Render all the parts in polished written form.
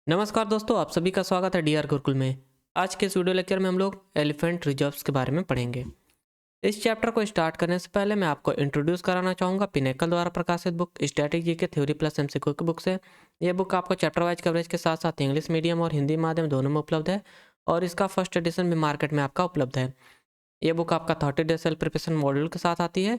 नमस्कार दोस्तों, आप सभी का स्वागत है डीआर गुरुकुल में। आज के इस वीडियो लेक्चर में हम लोग एलिफेंट रिजर्व्स के बारे में पढ़ेंगे। इस चैप्टर को स्टार्ट करने से पहले मैं आपको इंट्रोड्यूस कराना चाहूँगा पिनेकल द्वारा प्रकाशित book static GK theory plus MCQ की बुक से। ये बुक आपको चैप्टर वाइज कवरेज के साथ साथ इंग्लिश मीडियम और हिंदी माध्यम दोनों में उपलब्ध है और इसका फर्स्ट एडिशन भी मार्केट में आपका उपलब्ध है। ये बुक आपका 30 डे सेल्फ प्रिपरेशन मॉड्यूल के साथ आती है,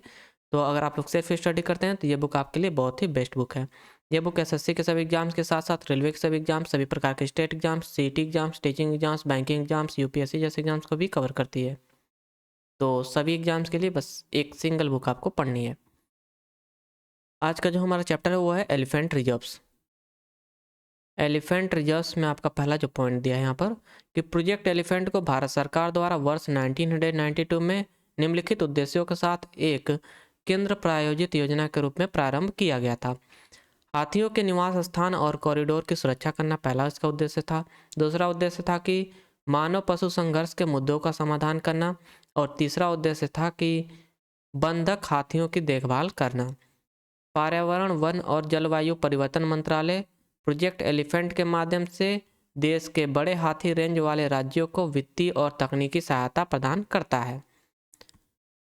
तो अगर आप लोग सेल्फ स्टडी करते हैं तो ये बुक आपके लिए बहुत ही बेस्ट बुक है। ये बुक एसएससी के सभी एग्जाम्स के साथ साथ रेलवे के सभी एग्जाम्स, सभी प्रकार के स्टेट एग्जाम्स, सीटी exams, teaching exams, banking exams, UPSC जैसे एग्जाम्स को भी कवर करती है। तो सभी एग्जाम्स के लिए बस एक सिंगल बुक आपको पढ़नी है। आज का जो हमारा चैप्टर है वो है एलिफेंट रिजर्व्स। एलिफेंट रिजर्व्स में आपका पहला जो पॉइंट दिया है यहाँ पर कि प्रोजेक्ट एलिफेंट को भारत सरकार द्वारा वर्ष 1992 में निम्नलिखित उद्देश्यों के साथ एक केंद्र प्रायोजित योजना के रूप में प्रारंभ किया गया था। हाथियों के निवास स्थान और कॉरिडोर की सुरक्षा करना पहला इसका उद्देश्य था। दूसरा उद्देश्य था कि मानव पशु संघर्ष के मुद्दों का समाधान करना और तीसरा उद्देश्य था कि बंधक हाथियों की देखभाल करना। पर्यावरण, वन और जलवायु परिवर्तन मंत्रालय प्रोजेक्ट एलिफेंट के माध्यम से देश के बड़े हाथी रेंज वाले राज्यों को वित्तीय और तकनीकी सहायता प्रदान करता है।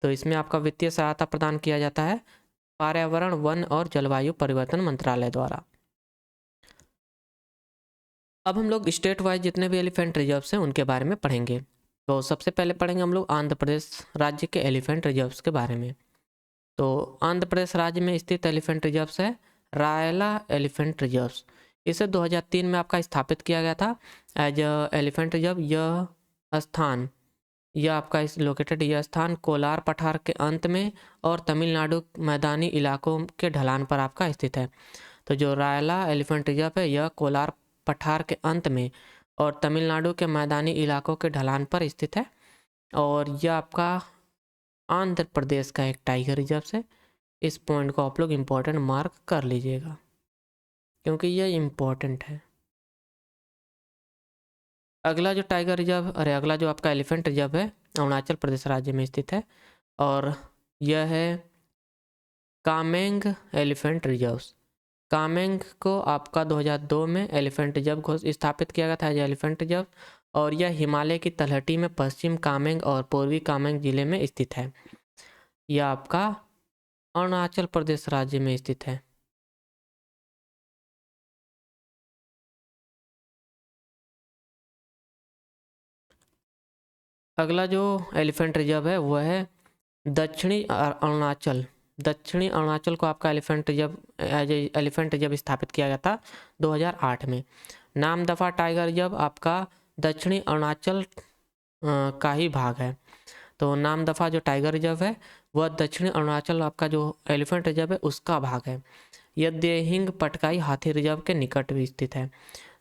तो इसमें आपका वित्तीय सहायता प्रदान किया जाता है पर्यावरण, वन और जलवायु परिवर्तन मंत्रालय द्वारा। अब हम लोग स्टेट वाइज जितने भी एलिफेंट रिजर्व्स हैं उनके बारे में पढ़ेंगे। तो सबसे पहले पढ़ेंगे हम लोग आंध्र प्रदेश राज्य के एलिफेंट रिजर्व्स के बारे में। तो आंध्र प्रदेश राज्य में स्थित एलिफेंट रिजर्व्स है रायला एलिफेंट रिजर्व्स। इसे 2003 में आपका स्थापित किया गया था एज एलिफेंट रिजर्व। यह आपका इस लोकेटेड यह स्थान कोलार पठार के अंत में और तमिलनाडु मैदानी इलाकों के ढलान पर आपका स्थित है। तो जो रायला एलिफेंट रिजर्व है यह कोलार पठार के अंत में और तमिलनाडु के मैदानी इलाकों के ढलान पर स्थित है और यह आपका आंध्र प्रदेश का एक टाइगर रिजर्व है। इस पॉइंट को आप लोग इम्पोर्टेंट मार्क कर लीजिएगा क्योंकि यह इम्पोर्टेंट है। अगला जो टाइगर रिजर्व अगला जो आपका एलिफेंट रिजर्व है अरुणाचल प्रदेश राज्य में स्थित है और यह है कामेंग एलिफेंट रिजर्व्स। कामेंग को आपका 2002 में एलिफेंट रिजर्व स्थापित किया गया था एज एलिफेंट रिजर्व और यह हिमालय की तलहटी में पश्चिम कामेंग और पूर्वी कामेंग जिले में स्थित है। यह आपका अरुणाचल प्रदेश राज्य में स्थित है। अगला जो एलिफेंट रिजर्व है वह है दक्षिणी अरुणाचल। दक्षिणी अरुणाचल को आपका elephant reserve as elephant reserve स्थापित किया गया था 2008 में। नामदफा टाइगर रिजर्व आपका दक्षिणी अरुणाचल का ही भाग है। तो नामदफा जो टाइगर रिजर्व है वह दक्षिणी अरुणाचल आपका जो एलिफेंट रिजर्व है उसका भाग है। यह देहिंग पटकाई हाथी रिजर्व के निकट भी स्थित है।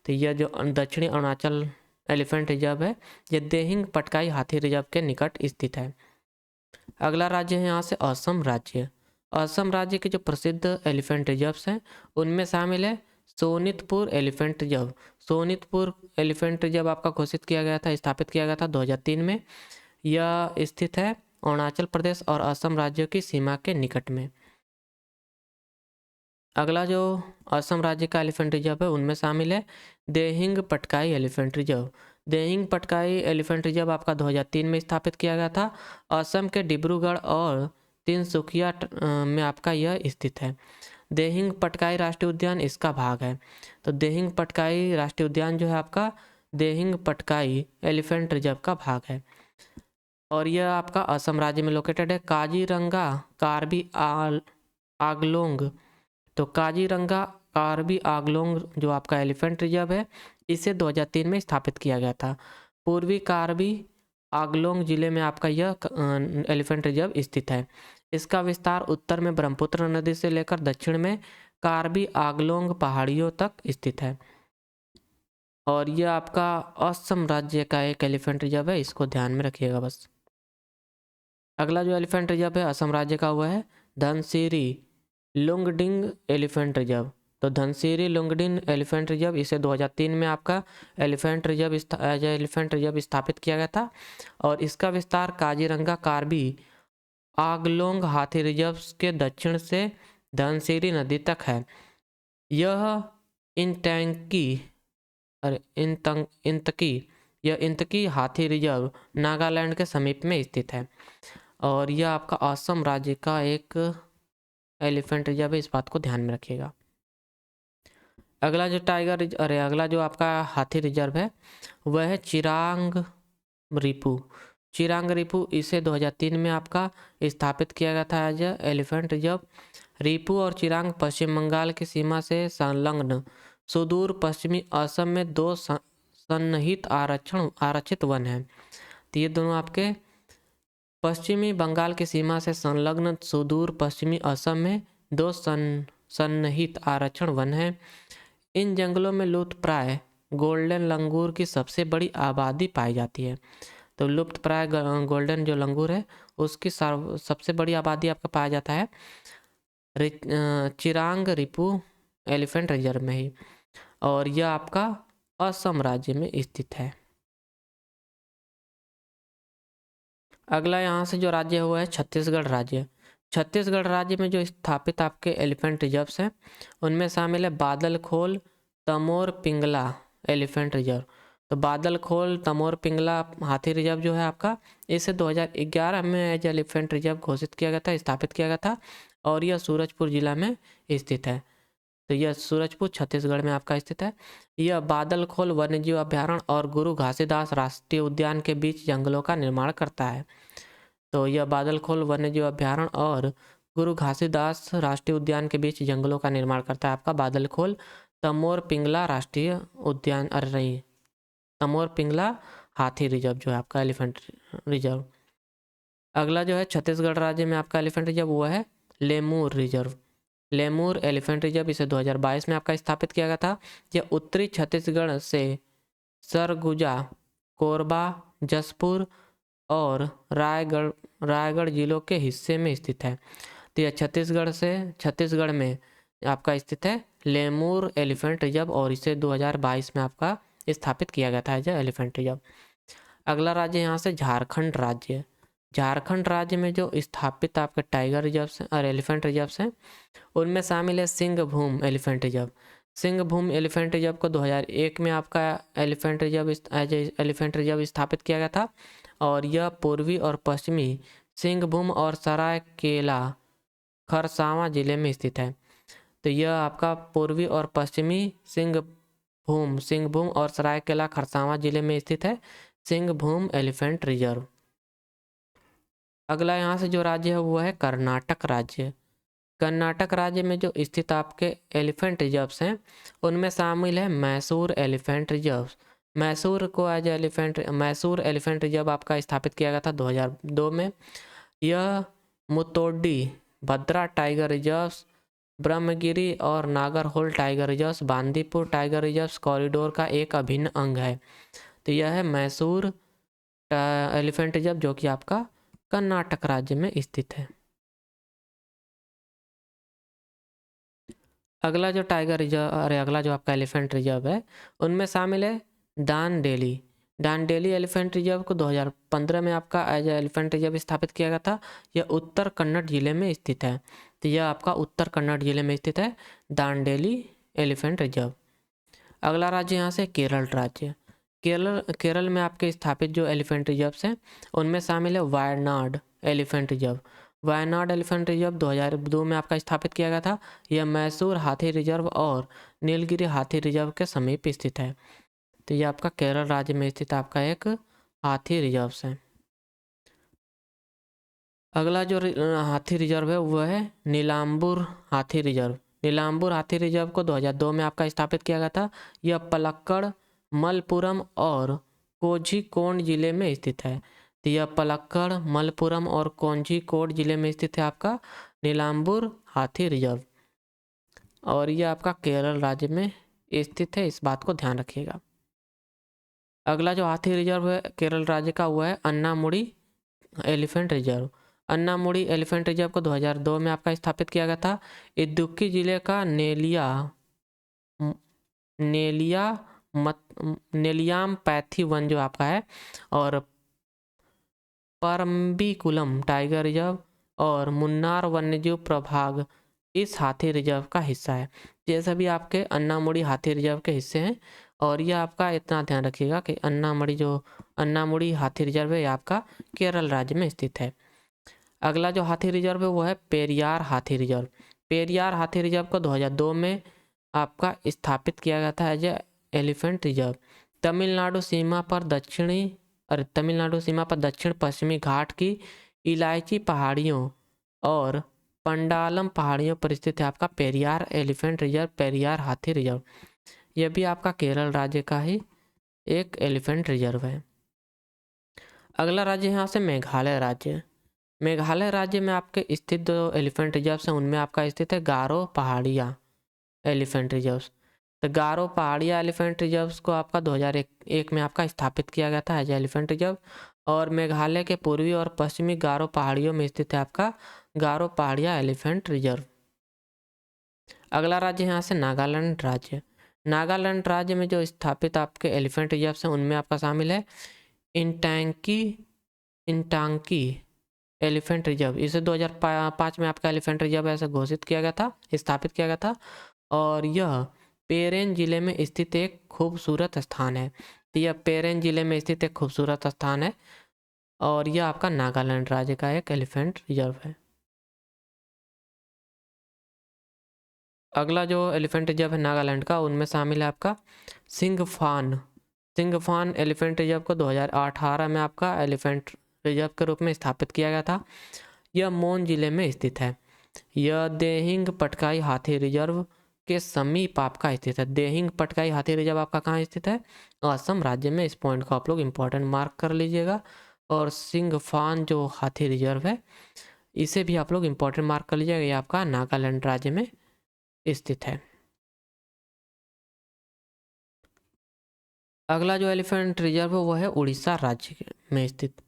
तो यह जो दक्षिणी अरुणाचल एलिफेंट रिजर्व है यह देहिंग पटकाई हाथी रिजर्व के निकट स्थित है। अगला राज्य है यहाँ से असम राज्य। असम राज्य के जो प्रसिद्ध एलिफेंट रिजर्व्स हैं उनमें शामिल है Sonitpur elephant reserve. Sonitpur elephant reserve आपका घोषित किया गया था, स्थापित किया गया था 2003 में। यह स्थित है अरुणाचल प्रदेश और असम राज्यों की सीमा के निकट में। अगला जो असम राज्य का एलिफेंट रिजर्व है उनमें शामिल है Dehing Patkai elephant reserve. Dehing Patkai elephant reserve आपका 2003 में स्थापित किया गया था। असम के डिब्रूगढ़ और तिनसुकिया में आपका यह स्थित है। देहिंग पटकाई राष्ट्रीय उद्यान इसका भाग है। तो देहिंग पटकाई राष्ट्रीय उद्यान जो है आपका देहिंग पटकाई एलिफेंट रिजर्व का भाग है और यह आपका असम राज्य में लोकेटेड है। काजीरंगा कार्बी आगलोंग। तो काजीरंगा कार्बी आगलोंग जो आपका एलिफेंट रिजर्व है इसे 2003 में स्थापित किया गया था। पूर्वी कार्बी आगलोंग जिले में आपका यह एलिफेंट रिजर्व स्थित है। इसका विस्तार उत्तर में ब्रह्मपुत्र नदी से लेकर दक्षिण में कार्बी आगलोंग पहाड़ियों तक स्थित है और यह आपका असम राज्य का एक एलिफेंट रिजर्व है, इसको ध्यान में रखिएगा बस। अगला जो एलिफेंट रिजर्व है असम राज्य का हुआ है धनसिरी लुंगडिंग एलिफेंट रिजर्व। तो धनसिरी लुंगडिंग एलिफेंट रिजर्व इसे 2003 में आपका एलिफेंट रिजर्व स्थापित किया गया था और इसका विस्तार काजीरंगा कार्बी आगलोंग हाथी रिजर्व के दक्षिण से धनसिरी नदी तक है। यह इंटैंकी अरे इंतकी, यह इंतकी हाथी रिजर्व नागालैंड के समीप में स्थित है और यह आपका असम राज्य का एक एलिफेंट रिजर्व है, इस बात को ध्यान में रखिएगा। अगला जो अगला जो आपका हाथी रिजर्व है वह है चिरांग रिपू। चिरांग रिपू इसे 2003 में आपका स्थापित किया गया था एज एलिफेंट रिजर्व। रिपू और चिरांग पश्चिम बंगाल की सीमा से संलग्न सुदूर पश्चिमी असम में दो सन्निहित आरक्षित वन हैं। तो ये दोनों आपके पश्चिमी बंगाल की सीमा से संलग्न सुदूर पश्चिमी असम में दो सन्निहित आरक्षण वन हैं। इन जंगलों में लुप्तप्राय गोल्डन लंगूर की सबसे बड़ी आबादी पाई जाती है। तो लुप्तप्राय गोल्डन जो लंगूर है उसकी सबसे बड़ी आबादी आपका पाया जाता है चिरांग रिपू एलिफेंट रिजर्व में ही, और यह आपका असम राज्य में स्थित है। अगला यहाँ से जो राज्य हुआ है छत्तीसगढ़ राज्य। छत्तीसगढ़ राज्य में जो स्थापित आपके एलिफेंट रिजर्व्स हैं उनमें शामिल है बादलखोल तमोर पिंगला एलिफेंट रिजर्व। तो बादलखोल तमोर पिंगला हाथी रिजर्व जो है आपका, इसे 2011 में एज एलिफेंट रिजर्व घोषित किया गया था, स्थापित किया गया था और यह सूरजपुर जिला में स्थित है। तो यह सूरजपुर छत्तीसगढ़ में आपका स्थित है। यह बादलखोल वन्यजीव अभ्यारण्य और गुरु घासीदास राष्ट्रीय उद्यान के बीच जंगलों का निर्माण करता है। तो यह बादलखोल वन्यजीव अभ्यारण्य और गुरु घासीदास राष्ट्रीय उद्यान के बीच जंगलों का निर्माण करता है आपका बादलखोल तमोर पिंगला राष्ट्रीय उद्यान, अरे नहीं, तमोर पिंगला हाथी रिजर्व जो है आपका एलिफेंट रिजर्व। अगला जो है छत्तीसगढ़ राज्य में आपका एलिफेंट रिजर्व वो है Lemru reserve. Lemru elephant reserve इसे 2022 में आपका स्थापित किया गया था। यह उत्तरी छत्तीसगढ़ से सरगुजा, कोरबा, जसपुर और रायगढ़ जिलों के हिस्से में स्थित है। तो यह छत्तीसगढ़ में आपका स्थित है लेमूर एलिफेंट रिजर्व और इसे 2022 में आपका स्थापित किया गया था एज एलिफेंट रिजर्व। अगला राज्य यहाँ से झारखंड राज्य। झारखंड राज्य में जो स्थापित आपके टाइगर रिजर्व्स हैं और एलिफेंट रिजर्व्स हैं उनमें शामिल है Singhbhum elephant reserve. Singhbhum elephant reserve को 2001 में आपका एलिफेंट रिजर्व स्थापित किया गया था और यह पूर्वी और पश्चिमी सिंहभूम और सरायकेला खरसावां जिले में स्थित है। तो यह आपका पूर्वी और पश्चिमी सिंहभूम और सरायकेला खरसावां जिले में स्थित है सिंहभूम एलिफेंट रिजर्व। अगला यहाँ से जो राज्य है वो है कर्नाटक राज्य। कर्नाटक राज्य में जो स्थित आपके एलिफेंट रिजर्व्स हैं उनमें शामिल है Mysore elephant reserve. Mysore elephant reserve आपका स्थापित किया गया था 2002 में। यह मुतोड्डी भद्रा टाइगर रिजर्व्स, ब्रह्मगिरी और Nagarhole tiger reserves, Bandipur tiger reserves corridor का एक अभिन्न अंग है। तो यह है मैसूर एलिफेंट रिजर्व जो कि आपका कर्नाटक राज्य में स्थित है। अगला जो आपका एलिफेंट रिजर्व है उनमें शामिल है दांडेली एलिफेंट रिजर्व को 2015 में आपका एज एलिफेंट रिजर्व स्थापित किया गया था। यह उत्तर कन्नड़ जिले में स्थित है। तो यह आपका उत्तर कन्नड़ जिले में स्थित है दांडेली एलिफेंट रिजर्व। अगला राज्य यहाँ से केरल राज्य। केरल में आपके स्थापित जो एलिफेंट रिजर्व्स हैं उनमें शामिल है Wayanad elephant reserve. Wayanad elephant reserve 2002 में आपका स्थापित किया गया था। यह मैसूर हाथी रिजर्व और नीलगिरी हाथी रिजर्व के समीप स्थित है। तो यह आपका केरल राज्य में स्थित आपका एक हाथी रिजर्व है। अगला जो हाथी रिजर्व है वह है नीलांबूर हाथी रिजर्व। नीलांबूर हाथी रिजर्व को 2002 में आपका स्थापित किया गया था। यह पलक्कड़, मलपुरम और कोझिकोड जिले में स्थित है। तो यह पलक्कड़, मलपुरम और कोझिकोड जिले में स्थित है आपका नीलांबूर हाथी रिजर्व और यह आपका केरल राज्य में स्थित है, इस बात को ध्यान रखिएगा। अगला जो हाथी रिजर्व है केरल राज्य का वह है Anamudi elephant reserve. Anamudi elephant reserve को 2002 में आपका स्थापित किया गया था। इदुक्की जिले का नेलियाम पैथी वन जो आपका है और परम्बिकुलम टाइगर रिजर्व और मुन्नार वन्यजीव प्रभाग इस हाथी रिजर्व का हिस्सा है। ये सभी आपके अन्नामुडी हाथी रिजर्व के हिस्से हैं और यह आपका इतना ध्यान रखिएगा कि अन्नामुड़ी हाथी रिजर्व है, ये आपका केरल राज्य में स्थित है। अगला जो हाथी रिजर्व है वो है पेरियार हाथी रिजर्व। पेरियार हाथी रिजर्व को 2002 में आपका स्थापित किया गया था as a elephant reserve. Tamil Nadu सीमा पर दक्षिण पश्चिमी घाट की इलायची पहाड़ियों और पंडालम पहाड़ियों पर स्थित है आपका पेरियार एलिफेंट रिजर्व, पेरियार हाथी रिजर्व। यह भी आपका केरल राज्य का ही एक एलिफेंट रिजर्व है। अगला राज्य यहाँ से मेघालय राज्य। मेघालय राज्य में आपके स्थित जो एलिफेंट रिजर्व्स हैं उनमें आपका स्थित है गारो पहाड़िया एलिफेंट रिजर्व्स। तो गारो पहाड़िया एलिफेंट रिजर्व्स को आपका 2001 में आपका स्थापित किया गया था एज एलिफेंट रिजर्व। और मेघालय के पूर्वी और पश्चिमी गारो पहाड़ियों में स्थित है आपका गारो पहाड़िया एलिफेंट रिजर्व। अगला राज्य यहाँ से नागालैंड राज्य। नागालैंड राज्य में जो स्थापित आपके एलिफेंट रिजर्व्स हैं उनमें आपका शामिल है इंटांकी एलिफेंट रिजर्व। इसे 2005 में आपका एलिफेंट रिजर्व ऐसे घोषित किया गया था, स्थापित किया गया था। और यह पेरेन जिले में स्थित एक खूबसूरत स्थान है। तो यह पेरेन जिले में स्थित एक खूबसूरत स्थान है और यह आपका नागालैंड राज्य का एक एलिफेंट रिजर्व है। अगला जो एलिफेंट रिजर्व है नागालैंड का उनमें शामिल है आपका सिंगफान एलिफेंट रिजर्व को 2018 में आपका एलिफेंट रिजर्व के रूप में स्थापित किया गया था। यह मोन जिले में स्थित है। यह देहिंग पटकाई हाथी रिजर्व के समीप आपका स्थित है। देहिंग पटकाई हाथी रिजर्व आपका कहाँ स्थित है? असम राज्य में। इस पॉइंट को आप लोग इम्पोर्टेंट मार्क कर लीजिएगा। और सिंगफान जो हाथी रिजर्व है इसे भी आप लोग इम्पोर्टेंट मार्क कर लीजिएगा, ये आपका नागालैंड राज्य में स्थित है। अगला जो एलिफेंट रिजर्व है वो है उड़ीसा राज्य में स्थित।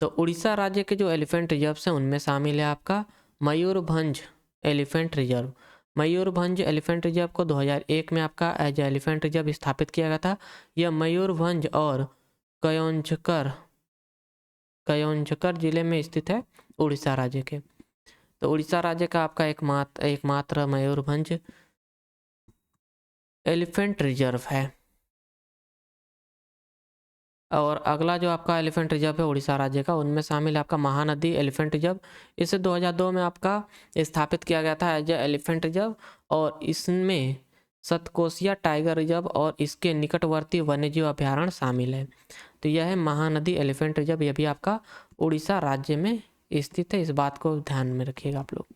तो उड़ीसा राज्य के जो एलिफेंट रिजर्व्स हैं उनमें शामिल है आपका Mayurbhanj elephant reserve. Mayurbhanj elephant reserve को 2001 में आपका एज एलिफेंट रिजर्व स्थापित किया गया था। यह मयूरभंज और कयोंझकर जिले में स्थित है उड़ीसा राज्य के। तो उड़ीसा राज्य का आपका एकमात्र मयूरभंज एलिफेंट रिजर्व है। और अगला जो आपका एलिफेंट रिजर्व है उड़ीसा राज्य का उनमें शामिल है आपका महानदी एलिफेंट रिजर्व। इसे 2002 में आपका स्थापित किया गया था एज ए एलिफेंट रिजर्व। और इसमें सतकोसिया टाइगर रिजर्व और इसके निकटवर्ती वन्यजीव अभ्यारण्य शामिल है। तो यह है महानदी एलिफेंट रिजर्व, यह भी आपका उड़ीसा राज्य में स्थित है। इस बात को ध्यान में रखिएगा आप लोग।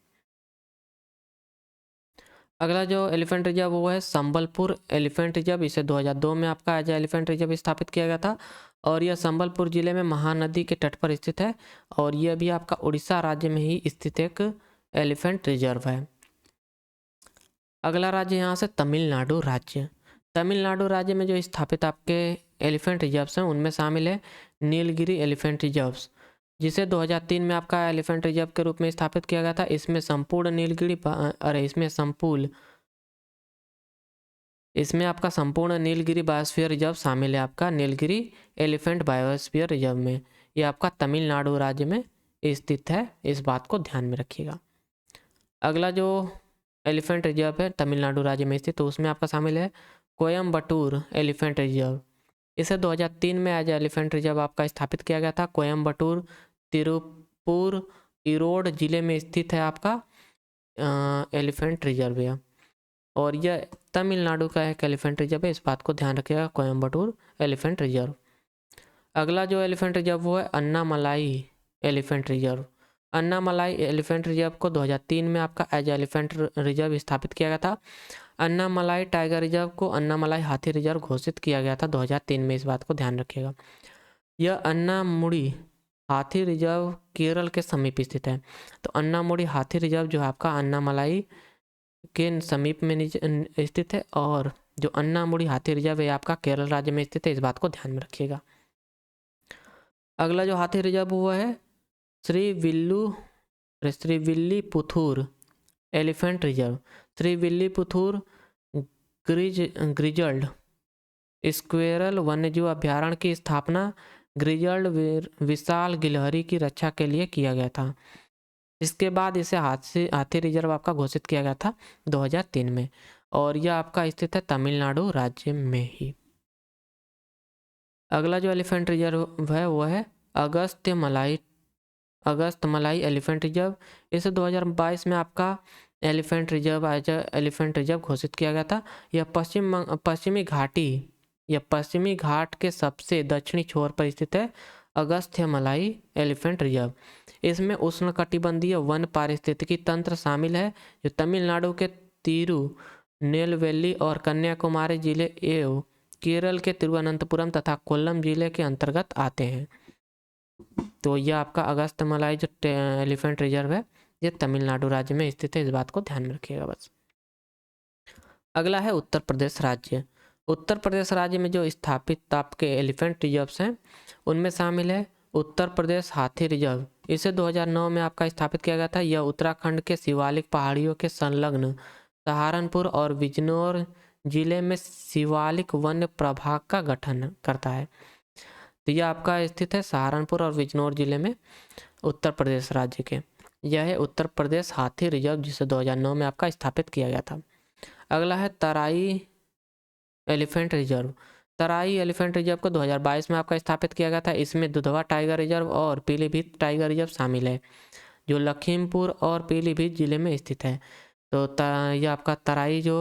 अगला जो एलिफेंट रिजर्व वो है संबलपुर एलिफेंट रिजर्व। इसे 2002 में आपका एज एलिफेंट रिजर्व स्थापित किया गया था। और यह संबलपुर जिले में महानदी के तट पर स्थित है। और यह भी आपका उड़ीसा राज्य में ही स्थित एक एलिफेंट रिजर्व है। अगला राज्य यहाँ से तमिलनाडु राज्य। तमिलनाडु राज्य में जो स्थापित आपके एलिफेंट रिजर्व्स हैं उनमें शामिल है नीलगिरी एलिफेंट रिजर्व्स, जिसे 2003 में आपका एलिफेंट रिजर्व के रूप में स्थापित किया गया था। इसमें आपका संपूर्ण नीलगिरी बायोस्फीयर रिजर्व शामिल है, आपका नीलगिरी एलिफेंट बायोस्फीयर रिजर्व में। ये आपका तमिलनाडु राज्य में स्थित है, इस बात को ध्यान में रखिएगा। अगला जो एलिफेंट रिजर्व है तमिलनाडु राज्य में स्थित, तो उसमें आपका शामिल है कोयम्बटूर एलिफेंट रिजर्व। इसे 2003 में एज एलिफेंट रिजर्व आपका स्थापित किया गया था। कोयम्बटूर तिरुपुर इरोड जिले में स्थित है आपका एलिफेंट रिजर्व है। और यह तमिलनाडु का एक एलिफेंट रिजर्व है, इस बात को ध्यान रखिएगा, कोयम्बटूर एलिफेंट रिजर्व। अगला जो एलिफेंट रिजर्व वो है Annamalai elephant reserve. Annamalai elephant reserve को 2003 में आपका एज एलिफेंट रिजर्व स्थापित किया गया था। अन्नामलाई टाइगर रिजर्व को अन्नामलाई हाथी रिजर्व घोषित किया गया था 2003 में, इस बात को ध्यान रखिएगा। यह अन्नामुड़ी हाथी रिजर्व केरल के समीप स्थित है। तो अन्नामुड़ी हाथी रिजर्व जो है आपका अन्नामलाई के समीप में स्थित है। और जो अन्नामुड़ी हाथी रिजर्व है आपका केरल राज्य में स्थित है, इस बात को ध्यान में रखिएगा। अगला जो हाथी रिजर्व वो है Srivilliputhur elephant reserve. Srivilliputhur grizzled squirrel वन्यजीव अभ्यारण्य की स्थापना ग्रिजल्ड विशाल गिलहरी की रक्षा के लिए किया गया था। इसके बाद इसे हाथी रिजर्व आपका घोषित किया गया था 2003 में। और यह आपका स्थित है तमिलनाडु राज्य में ही। अगला जो एलिफेंट रिजर्व है वो है अगस्त मलाई एलिफेंट रिजर्व। इसे 2022 में आपका elephant reserve as elephant reserve घोषित किया गया था। यह पश्चिमी घाट के सबसे दक्षिणी छोर पर स्थित है अगस्त्य मलाई एलिफेंट रिजर्व। इसमें उष्णकटिबंधीय वन पारिस्थितिकी तंत्र शामिल है जो तमिलनाडु के तिरुनेलवेली और कन्याकुमारी जिले एवं केरल के तिरुवनंतपुरम तथा कोल्लम जिले के अंतर्गत आते हैं। तो यह आपका अगस्त मलाई जो एलिफेंट रिजर्व है ये तमिलनाडु राज्य में स्थित है, इस बात को ध्यान में रखिएगा बस। अगला है उत्तर प्रदेश राज्य। उत्तर प्रदेश राज्य में जो स्थापित आपके एलिफेंट रिजर्व्स हैं उनमें शामिल है उत्तर प्रदेश हाथी रिजर्व। इसे 2009 में आपका स्थापित किया गया था। यह उत्तराखंड के शिवालिक पहाड़ियों के संलग्न सहारनपुर और बिजनौर जिले में शिवालिक वन्य प्रभाग का गठन करता है। तो यह आपका स्थित है सहारनपुर और बिजनौर जिले में उत्तर प्रदेश राज्य के। यह है उत्तर प्रदेश हाथी रिजर्व जिसे 2009 में आपका स्थापित किया गया था। अगला है तराई एलिफेंट रिजर्व। तराई एलिफेंट रिजर्व को 2022 में आपका स्थापित किया गया था। इसमें दुधवा टाइगर रिजर्व और पीलीभीत टाइगर रिजर्व शामिल है जो लखीमपुर और पीलीभीत जिले में स्थित है। तो यह आपका तराई जो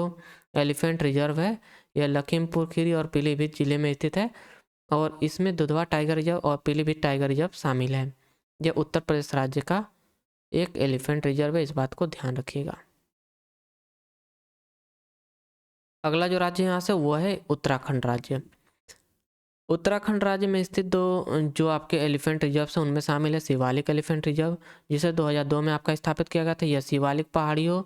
एलिफेंट रिजर्व है यह लखीमपुर खीरी और पीलीभीत जिले में स्थित है और इसमें दुधवा टाइगर रिजर्व और पीलीभीत टाइगर रिजर्व शामिल है। यह उत्तर प्रदेश राज्य का एक एलिफेंट रिजर्व है, इस बात को ध्यान रखिएगा। अगला जो राज्य यहाँ से वो है उत्तराखंड राज्य। उत्तराखंड राज्य में स्थित दो जो आपके एलिफेंट रिजर्व हैं उनमें शामिल है शिवालिक एलिफेंट रिजर्व जिसे 2002 में आपका स्थापित किया गया था। यह शिवालिक पहाड़ियों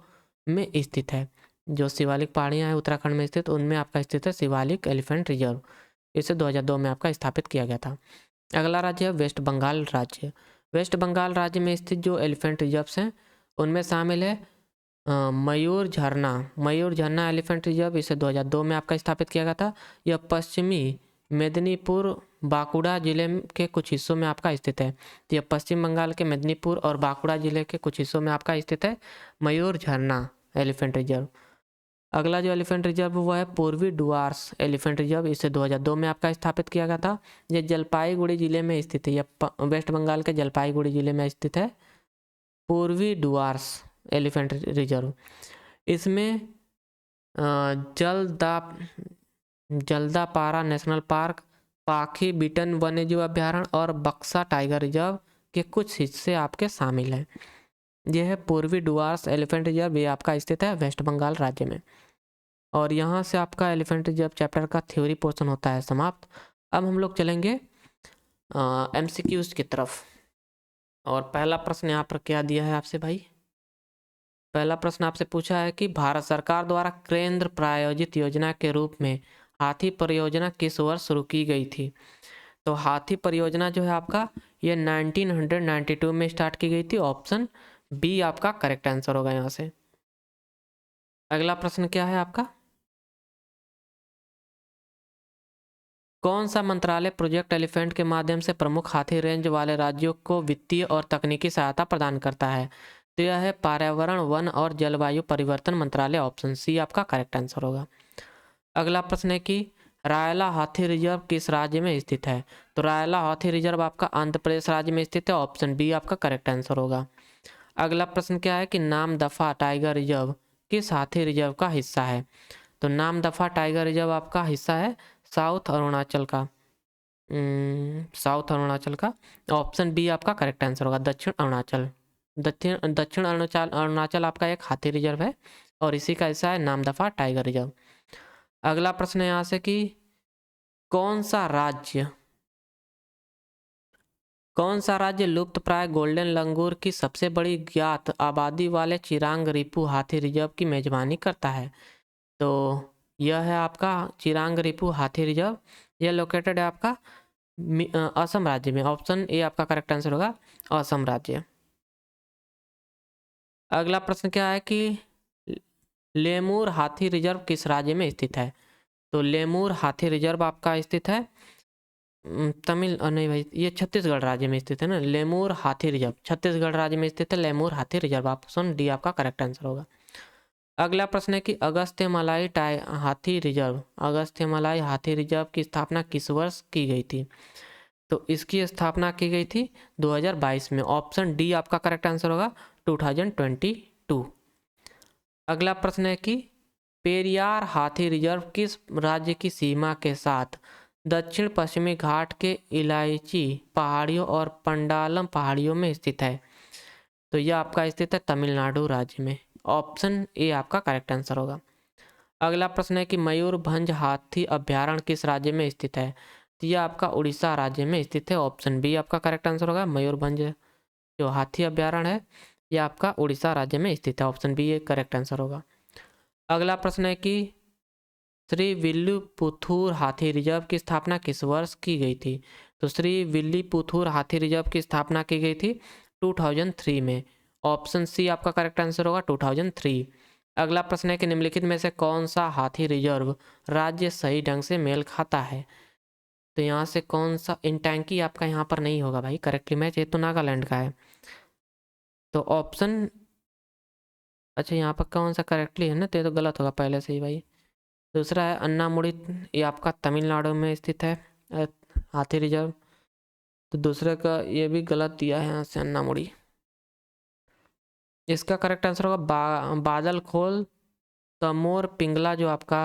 में स्थित है। जो शिवालिक पहाड़ियाँ हैं उत्तराखंड में स्थित उनमें आपका स्थित है शिवालिक एलिफेंट रिजर्व। इसे 2002 में आपका स्थापित किया गया था। अगला राज्य है वेस्ट बंगाल राज्य। वेस्ट बंगाल राज्य में स्थित जो एलिफेंट रिजर्व्स हैं उनमें शामिल है मयूर झरना एलिफेंट रिजर्व। इसे 2002 में आपका स्थापित किया गया था। यह पश्चिमी मेदिनीपुर बांकुड़ा जिले के कुछ हिस्सों में आपका स्थित है। यह पश्चिम बंगाल के मेदिनीपुर और बांकुड़ा जिले के कुछ हिस्सों में आपका स्थित है मयूर झरना एलिफेंट रिजर्व। अगला जो एलिफेंट रिजर्व वो है पूर्वी डुआर्स एलिफेंट रिजर्व। इसे 2002 में आपका स्थापित किया गया था। यह जलपाईगुड़ी जिले में स्थित है। यह वेस्ट बंगाल के जलपाईगुड़ी जिले में स्थित है पूर्वी डुआर्स एलिफेंट रिजर्व। इसमें जल्दापारा नेशनल पार्क, पाखी बीटन वन्यजीव अभ्यारण्य और बक्सा टाइगर रिजर्व के कुछ हिस्से आपके शामिल हैं। यह है पूर्वी डुआर्स एलिफेंट रिजर्व, ये आपका स्थित है वेस्ट बंगाल राज्य में। और यहाँ से आपका एलिफेंट रिजर्व चैप्टर का थ्योरी पोर्शन होता है समाप्त। अब हम लोग चलेंगे एमसीक्यूज की तरफ। और पहला प्रश्न यहाँ पर क्या दिया है आपसे भाई? पहला प्रश्न आपसे पूछा है कि भारत सरकार द्वारा केंद्र प्रायोजित योजना के रूप में हाथी परियोजना किस वर्ष शुरू की गई थी? तो हाथी परियोजना जो है आपका ये 1992 में स्टार्ट की गई थी। ऑप्शन बी आपका करेक्ट आंसर होगा यहाँ से। अगला प्रश्न क्या है आपका? कौन सा मंत्रालय प्रोजेक्ट एलिफेंट के माध्यम से प्रमुख हाथी रेंज वाले राज्यों को वित्तीय और तकनीकी सहायता प्रदान करता है? तो यह है पर्यावरण वन और जलवायु परिवर्तन मंत्रालय। ऑप्शन सी आपका करेक्ट आंसर होगा। अगला प्रश्न है कि रायला हाथी रिजर्व किस राज्य में स्थित है? तो रायला हाथी रिजर्व आपका आंध्र प्रदेश राज्य में स्थित है। ऑप्शन बी आपका करेक्ट आंसर होगा। अगला प्रश्न क्या है कि नामदफा टाइगर रिजर्व किस हाथी रिजर्व का हिस्सा है? तो नामदफा टाइगर रिजर्व आपका हिस्सा है साउथ अरुणाचल का। ऑप्शन बी आपका करेक्ट आंसर होगा दक्षिण अरुणाचल आपका एक हाथी रिजर्व है और इसी का हिस्सा है नामदफा टाइगर रिजर्व। अगला प्रश्न है यहाँ से कि कौन सा राज्य लुप्त प्राय गोल्डन लंगूर की सबसे बड़ी ज्ञात आबादी वाले चिरांग रिपू हाथी रिजर्व की मेजबानी करता है? तो यह है आपका चिरांग रिपू हाथी रिजर्व। यह लोकेटेड है आपका असम राज्य में। ऑप्शन ए आपका करेक्ट आंसर होगा असम राज्य। अगला प्रश्न क्या है कि लेमूर हाथी रिजर्व किस राज्य में स्थित है? तो लेमूर हाथी रिजर्व आपका स्थित है नहीं भाई, ये छत्तीसगढ़ राज्य में स्थित है ना। लेमूर हाथी रिजर्व छत्तीसगढ़ राज्य में स्थित है लेमूर हाथी रिजर्व। ऑप्शन डी आपका करेक्ट आंसर होगा। अगला प्रश्न है कि अगस्त्यमलाई हाथी रिजर्व, अगस्त्यमलाई हाथी रिजर्व की स्थापना किस वर्ष की गई थी? तो इसकी स्थापना की गई थी 2022 में। ऑप्शन डी आपका करेक्ट आंसर होगा 2022। अगला प्रश्न है कि पेरियार हाथी रिजर्व किस राज्य की सीमा के साथ दक्षिण पश्चिमी घाट के इलायची पहाड़ियों और पंडालम पहाड़ियों में स्थित है? तो यह आपका स्थित है तमिलनाडु राज्य में। ऑप्शन ए आपका करेक्ट आंसर होगा। अगला प्रश्न है कि मयूरभंज हाथी अभ्यारण्य किस राज्य में स्थित है? तो यह आपका उड़ीसा राज्य में स्थित है। ऑप्शन बी आपका करेक्ट आंसर होगा। मयूरभंज जो हाथी अभ्यारण्य है यह आपका उड़ीसा राज्य में स्थित है। ऑप्शन बी ये करेक्ट आंसर होगा। अगला प्रश्न है कि श्री विल्लुपुथूर हाथी रिजर्व की स्थापना किस वर्ष की गई थी? तो श्री विल्लुपुथूर हाथी रिजर्व की स्थापना की गई थी 2003 में। ऑप्शन सी आपका करेक्ट आंसर होगा 2003। अगला प्रश्न है कि निम्नलिखित में से कौन सा हाथी रिजर्व राज्य सही ढंग से मेल खाता है? तो यहाँ से कौन सा, इंटैंकी आपका यहाँ पर नहीं होगा भाई करेक्टली मैच, ये तो नागालैंड का है। तो ऑप्शन, अच्छा यहाँ पर कौन सा करेक्टली है ना, तो ये तो गलत होगा पहले से ही भाई। दूसरा है अन्नामुड़ी, ये आपका तमिलनाडु में स्थित है हाथी रिजर्व। तो दूसरे का ये भी गलत दिया है यहाँ से अन्नामुड़ी। इसका करेक्ट आंसर होगा बादल खोल तमोर पिंगला जो आपका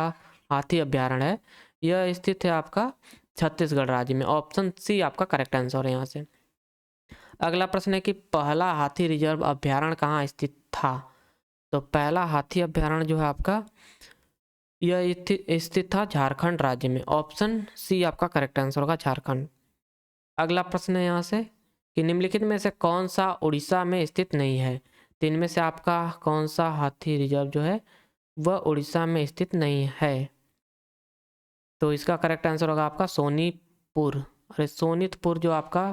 हाथी अभ्यारण्य है यह स्थित है आपका छत्तीसगढ़ राज्य में। ऑप्शन सी आपका करेक्ट आंसर है यहाँ से। अगला प्रश्न है कि पहला हाथी रिजर्व अभ्यारण्य कहाँ स्थित था? तो पहला हाथी अभ्यारण्य जो है आपका यह स्थित था झारखंड राज्य में। ऑप्शन सी आपका करेक्ट आंसर होगा झारखंड। अगला प्रश्न है यहाँ से कि निम्नलिखित में से कौन सा उड़ीसा में स्थित नहीं है? तो इनमें से आपका कौन सा हाथी रिजर्व जो है वह उड़ीसा में स्थित नहीं है? तो इसका करेक्ट आंसर होगा आपका सोनीतपुर। अरे सोनीतपुर जो आपका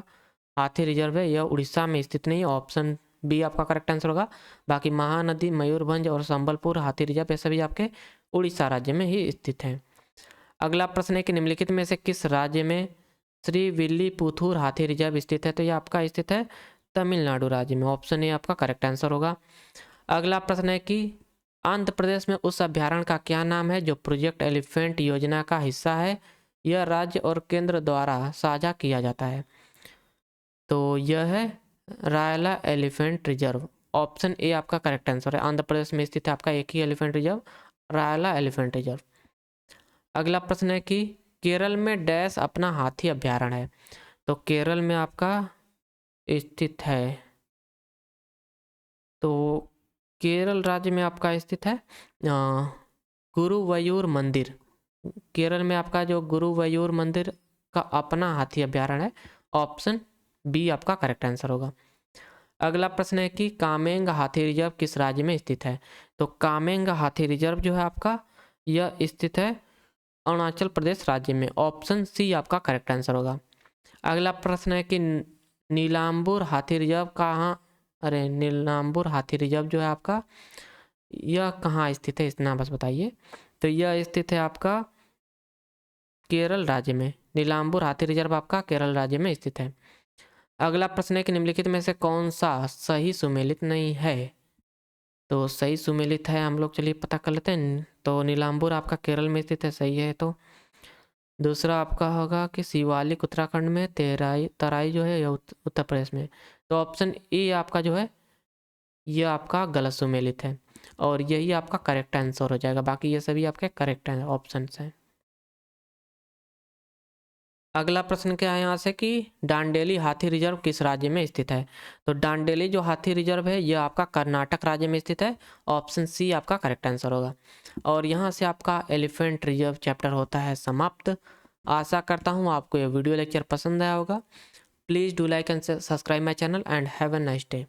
हाथी रिजर्व है यह उड़ीसा में स्थित नहीं है। ऑप्शन बी आपका करेक्ट आंसर होगा। बाकी महानदी, मयूरभंज और संबलपुर हाथी रिजर्व ये सभी आपके उड़ीसा राज्य में ही स्थित हैं। अगला प्रश्न है कि निम्नलिखित में से किस राज्य में श्री विल्लीपुथूर हाथी रिजर्व स्थित है? तो यह आपका स्थित है तमिलनाडु राज्य में। ऑप्शन ए आपका करेक्ट आंसर होगा। अगला प्रश्न है कि आंध्र प्रदेश में उस अभ्यारण्य का क्या नाम है जो प्रोजेक्ट एलिफेंट योजना का हिस्सा है? यह राज्य और केंद्र द्वारा साझा किया जाता है। तो यह है Raila elephant reserve. Option A आपका करेक्ट आंसर है। आंध्र प्रदेश में स्थित है आपका एक ही elephant reserve, Rayala elephant reserve. अगला प्रश्न है कि केरल में डैश अपना हाथी अभ्यारण्य है? तो केरल में आपका स्थित है, तो केरल राज्य में आपका स्थित है गुरुवयूर मंदिर। केरल में आपका जो गुरुवयूर मंदिर का अपना हाथी अभ्यारण्य है। ऑप्शन बी आपका करेक्ट आंसर होगा। अगला प्रश्न है कि कामेंग हाथी रिजर्व किस राज्य में स्थित है? तो कामेंग हाथी रिजर्व जो है आपका यह स्थित है अरुणाचल प्रदेश राज्य में। ऑप्शन सी आपका करेक्ट आंसर होगा। अगला प्रश्न है कि नीलांबूर हाथी रिजर्व कहाँ, अरे नीलांबूर हाथी रिजर्व जो है आपका यह कहाँ स्थित है, इतना बस बताइए। तो यह स्थित है आपका केरल राज्य में। नीलांबूर हाथी रिजर्व आपका केरल राज्य में स्थित है। अगला प्रश्न है कि निम्नलिखित में से कौन सा सही सुमेलित नहीं है? तो सही सुमेलित है हम लोग चलिए पता कर लेते हैं। तो नीलांबूर आपका केरल में स्थित है, सही है। तो दूसरा आपका होगा कि शिवालिक उत्तराखंड में, तराई जो है यह उत्तर प्रदेश में। तो ऑप्शन ए आपका जो है यह आपका गलत सुमेलित है और यही आपका करेक्ट आंसर हो जाएगा। बाकी ये सभी आपके करेक्ट ऑप्शन हैं। अगला प्रश्न क्या है यहाँ से कि डांडेली हाथी रिजर्व किस राज्य में स्थित है? तो डांडेली जो हाथी रिजर्व है यह आपका कर्नाटक राज्य में स्थित है। ऑप्शन सी आपका करेक्ट आंसर होगा। और यहाँ से आपका एलिफेंट रिजर्व चैप्टर होता है समाप्त। आशा करता हूँ आपको ये वीडियो लेक्चर पसंद आया होगा। Please do like and subscribe my channel and have a nice day.